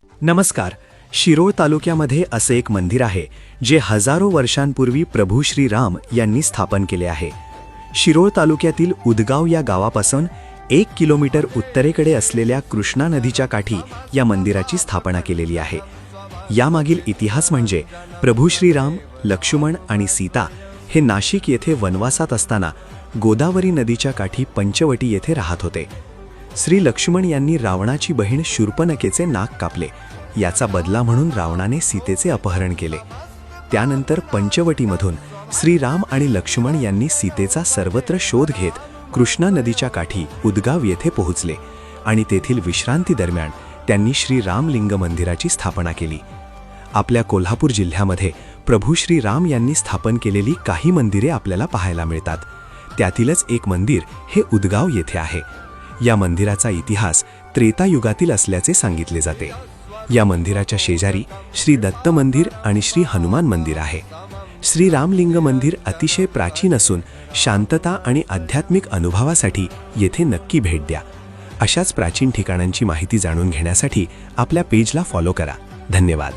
नमस्कार. शिरोळ तालुक्यामध्ये असे एक मंदिर आहे जे हजारो वर्षांपूर्वी प्रभू श्रीराम यांनी स्थापन केले आहे. शिरोळ तालुक्यातील उदगाव या गावापासून 1 किलोमीटर उत्तरेकडे असलेल्या कृष्णा नदीच्या काठी या मंदिराची स्थापना केलेली आहे. यामागील इतिहास म्हणजे प्रभू श्रीराम, लक्ष्मण आणि सीता हे नाशिक येथे वनवासात असताना गोदावरी नदीच्या काठी पंचवटी येथे राहत होते. श्री लक्ष्मण यांनी रावणाची बहीण शूर्पणखेचे नाक कापले. याचा बदला म्हणून रावणाने सीतेचे अपहरण केले. त्यानंतर पंचवटीमधून श्रीराम आणि लक्ष्मण यांनी सीतेचा सर्वत्र शोध घेत कृष्णा नदीच्या काठी उदगाव येथे पोहोचले आणि तेथील विश्रांती दरम्यान त्यांनी श्री रामलिंग मंदिराची स्थापना केली. आपल्या कोल्हापूर जिल्ह्यामध्ये प्रभू श्रीराम यांनी स्थापन केलेली काही मंदिरे आपल्याला पाहायला मिळतात. त्यातीलच एक मंदिर हे उदगाव येथे आहे. या मंदिराचा इतिहास त्रेतायुगातील असल्याचे सांगितले जाते. या मंदिराच्या शेजारी श्री दत्त मंदिर आणि श्री हनुमान मंदिर आहे. श्री रामलिंग मंदिर अतिशय प्राचीन असून शांतता आणि आध्यात्मिक अनुभवासाठी येथे नक्की भेट द्या. अशाच प्राचीन ठिकाणांची माहिती जाणून घेण्यासाठी आपल्या पेजला फॉलो करा. धन्यवाद.